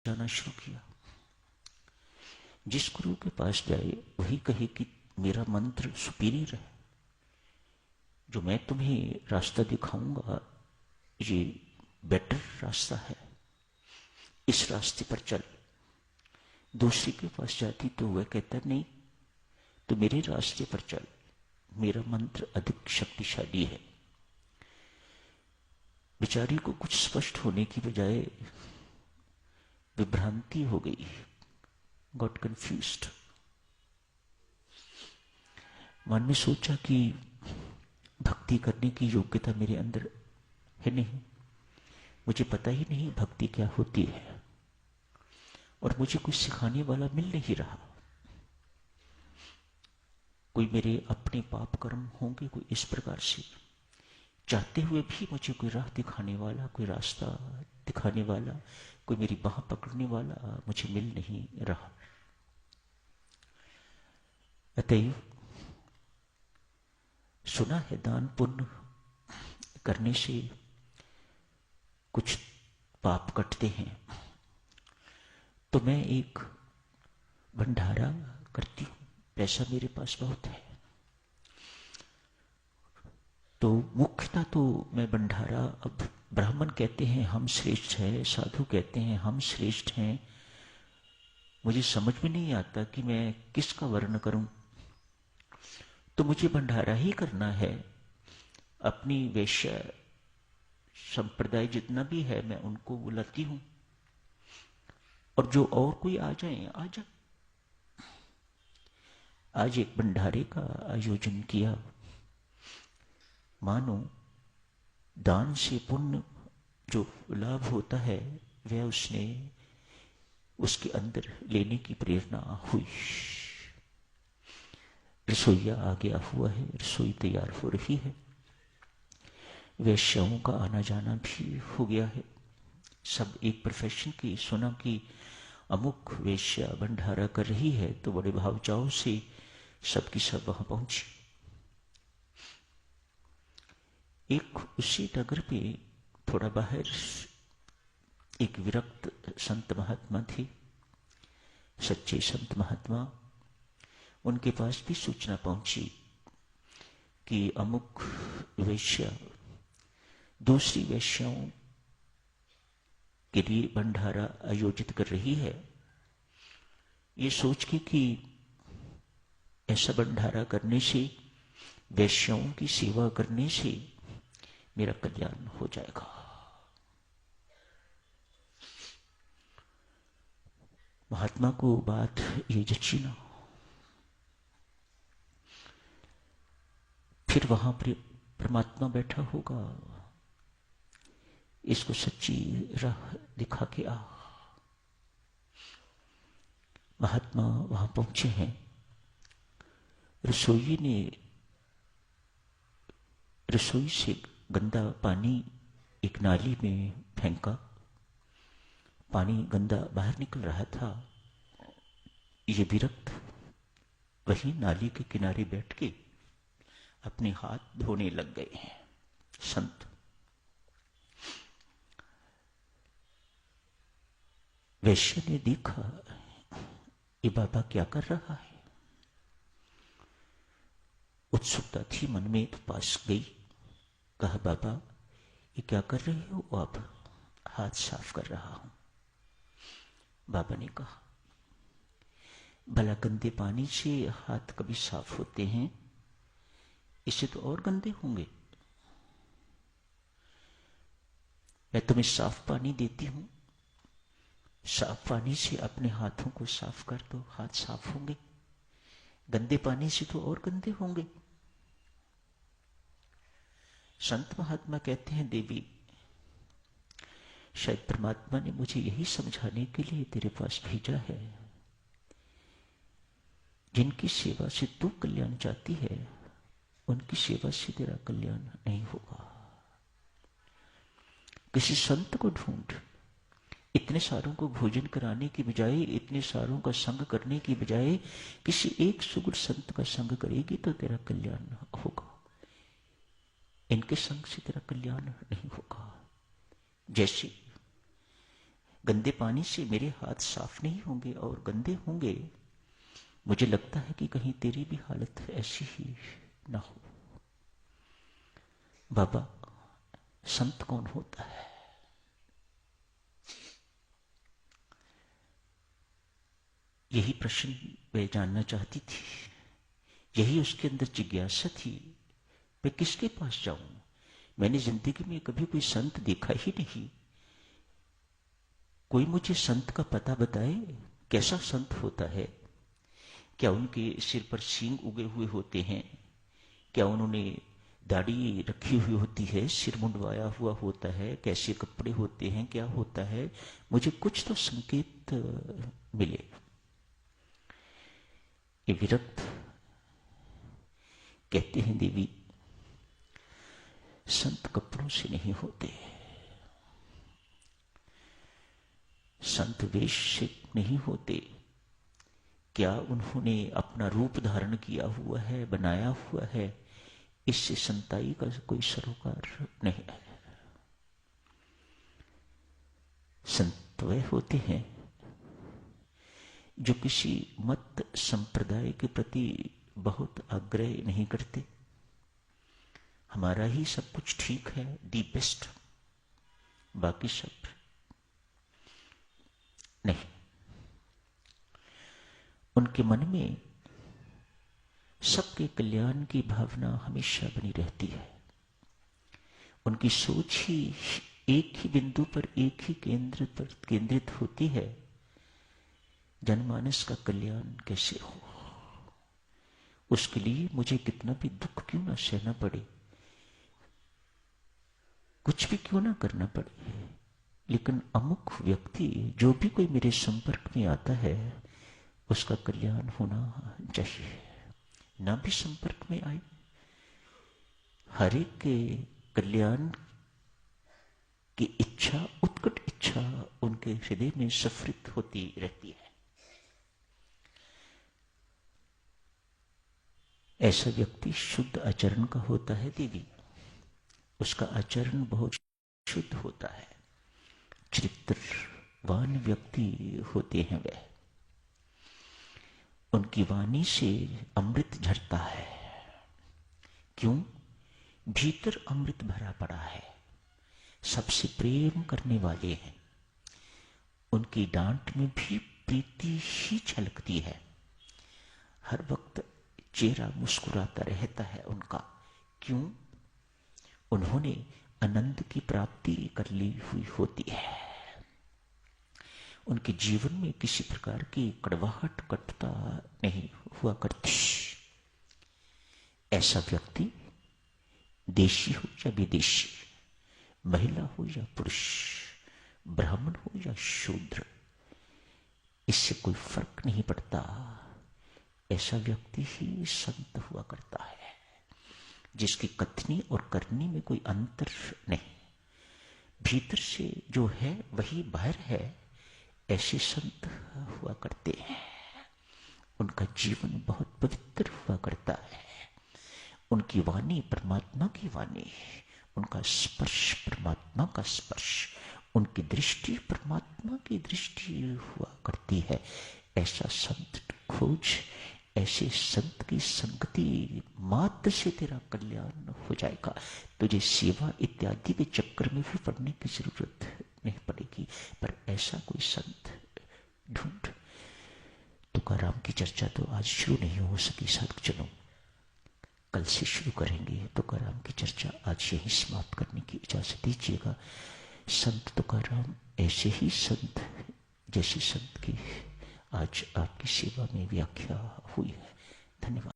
जाना शुरू किया। जिस गुरु के पास जाए वही कहे कि मेरा मंत्र सुपीरियर है, जो मैं तुम्हें रास्ता दिखाऊंगा ये बेटर रास्ता है, इस रास्ते पर चल। दूसरे के पास जाती तो वह कहता नहीं, तो मेरे रास्ते पर चल, मेरा मंत्र अधिक शक्तिशाली है। बेचारी को कुछ स्पष्ट होने की बजाय विभ्रांति हो गई, गॉट कंफ्यूज्ड। मन में सोचा कि भक्ति करने की योग्यता मेरे अंदर है नहीं, मुझे पता ही नहीं भक्ति क्या होती है, और मुझे कोई सिखाने वाला मिल नहीं रहा। कोई मेरे अपने पाप कर्म होंगे कोई इस प्रकार से, चाहते हुए भी मुझे कोई राह दिखाने वाला, कोई रास्ता दिखाने वाला, कोई मेरी बाह पकड़ने वाला मुझे मिल नहीं रहा। अतएव सुना है दान पुण्य करने से कुछ पाप कटते हैं, तो मैं एक भंडारा करती हूं, पैसा मेरे पास बहुत है, तो मुख्यतः तो मैं भंडारा, अब ब्राह्मण कहते हैं हम श्रेष्ठ हैं, साधु कहते हैं हम श्रेष्ठ हैं, मुझे समझ में नहीं आता कि मैं किसका वर्ण करूं, तो मुझे भंडारा ही करना है। अपनी वैश्य संप्रदाय जितना भी है मैं उनको बुलाती हूं, और जो और कोई आ जाए आ जाए। आज एक भंडारे का आयोजन किया। मानो दान से पुण्य जो लाभ होता है वह उसके अंदर लेने की प्रेरणा हुई। रसोईया आ गया हुआ है, रसोई तैयार हो रही है, वैश्याओं का आना जाना भी हो गया है। सब एक प्रोफेशन की सुना कि अमुक वेश्या भंडारा कर रही है, तो बड़े भाव चाव से सबकी सब वहां पहुंची। एक उसी नगर पे थोड़ा बाहर एक विरक्त संत महात्मा थे, सच्चे संत महात्मा। उनके पास भी सूचना पहुंची कि अमुक वेश्या दूसरी वेश्याओं के लिए भंडारा आयोजित कर रही है। ये सोच के कि ऐसा भंडारा करने से, वेश्याओं की सेवा करने से मेरा कल्याण हो जाएगा। महात्मा को बात ये जची ना। फिर वहां पर परमात्मा बैठा होगा, इसको सच्ची राह दिखा के आ। महात्मा वहां पहुंचे हैं। रसोई ने रसोई से गंदा पानी एक नाली में फेंका। पानी गंदा बाहर निकल रहा था। ये विरक्त वही नाली के किनारे बैठ के अपने हाथ धोने लग गए हैं। संत वैश्य ने देखा ये बाबा क्या कर रहा है। उत्सुकता थी मन में, तो पास गई, कहा बाबा ये क्या कर रहे हो आप? हाथ साफ कर रहा हूं। बाबा ने कहा भला गंदे पानी से हाथ कभी साफ होते हैं? इससे तो और गंदे होंगे। मैं तुम्हें साफ पानी देती हूं, साफ पानी से अपने हाथों को साफ कर दो, हाथ साफ होंगे। गंदे पानी से तो और गंदे होंगे। संत महात्मा कहते हैं देवी, शायद परमात्मा ने मुझे यही समझाने के लिए तेरे पास भेजा है। जिनकी सेवा से तू कल्याण चाहती है, उनकी सेवा से तेरा कल्याण नहीं होगा। किसी संत को ढूंढ, इतने सारों को भोजन कराने की बजाय, इतने सारों का संग करने की बजाय किसी एक सुगुण संत का संग करेगी तो तेरा कल्याण होगा। इनके संग से तेरा कल्याण नहीं होगा। जैसे गंदे पानी से मेरे हाथ साफ नहीं होंगे और गंदे होंगे। मुझे लगता है कि कहीं तेरी भी हालत ऐसी ही ना हो। बाबा, संत कौन होता है? यही प्रश्न मैं जानना चाहती थी, यही उसके अंदर जिज्ञासा थी। मैं किसके पास जाऊं? मैंने जिंदगी में कभी कोई संत देखा ही नहीं। कोई मुझे संत का पता बताए, कैसा संत होता है? क्या उनके सिर पर सींग उगे हुए होते हैं? क्या उन्होंने दाढ़ी रखी हुई होती है, सिर मुंडवाया हुआ होता है, कैसे कपड़े होते हैं, क्या होता है? मुझे कुछ तो संकेत मिले। ये विरक्त कहते हैं, देवी, संत कपड़ों से नहीं होते, संत वेश से नहीं होते। क्या उन्होंने अपना रूप धारण किया हुआ है, बनाया हुआ है? इससे संताई का कोई सरोकार नहीं है। संत वे होते हैं जो किसी मत संप्रदाय के प्रति बहुत आग्रह नहीं करते। हमारा ही सब कुछ ठीक है, दी बेस्ट, बाकी सब नहीं। उनके मन में सबके कल्याण की भावना हमेशा बनी रहती है। उनकी सोच ही एक ही बिंदु पर, एक ही केंद्र पर केंद्रित होती है। जनमानस का कल्याण कैसे हो, उसके लिए मुझे कितना भी दुख क्यों ना सहना पड़े, कुछ भी क्यों ना करना पड़े, लेकिन अमुक व्यक्ति, जो भी कोई मेरे संपर्क में आता है, उसका कल्याण होना चाहिए। ना भी संपर्क में आए, हर एक के कल्याण की इच्छा, उत्कट इच्छा उनके हृदय में सफरित होती रहती है। ऐसा व्यक्ति शुद्ध आचरण का होता है देवी। उसका आचरण बहुत शुद्ध होता है, चरित्रवान व्यक्ति होते हैं वे। उनकी वाणी से अमृत झरता है। क्यों? भीतर अमृत भरा पड़ा है। सबसे प्रेम करने वाले हैं। उनकी डांट में भी प्रीति ही झलकती है। हर वक्त चेहरा मुस्कुराता रहता है उनका। क्यों? उन्होंने आनंद की प्राप्ति कर ली हुई होती है। उनके जीवन में किसी प्रकार की कड़वाहट, कटुता नहीं हुआ करती। ऐसा व्यक्ति, देशी हो या विदेशी, महिला हो या पुरुष, ब्राह्मण हो या शूद्र, इससे कोई फर्क नहीं पड़ता। ऐसा व्यक्ति ही संत हुआ करता है, जिसकी कथनी और करनी में कोई अंतर नहीं। भीतर से जो है वही बाहर है। ऐसे संत हुआ करते हैं। उनका जीवन बहुत पवित्र हुआ करता है। उनकी वाणी परमात्मा की वाणी, उनका स्पर्श परमात्मा का स्पर्श, उनकी दृष्टि परमात्मा की दृष्टि हुआ करती है। ऐसा संत खोज, ऐसे संत की संगति मात्र से तेरा कल्याण हो जाएगा। तुझे सेवा इत्यादि के चक्कर में भी पड़ने की जरूरत नहीं पड़ेगी। पर ऐसा कोई संत ढूंढ। तुकाराम की चर्चा तो आज शुरू नहीं हो सकी साधुजनों, कल से शुरू करेंगे। तुकाराम की चर्चा आज यही समाप्त करने की इजाजत दीजिएगा। संत तुकाराम ऐसे ही संत जैसे संत की आज आपकी सेवा में व्याख्या हुई है। धन्यवाद।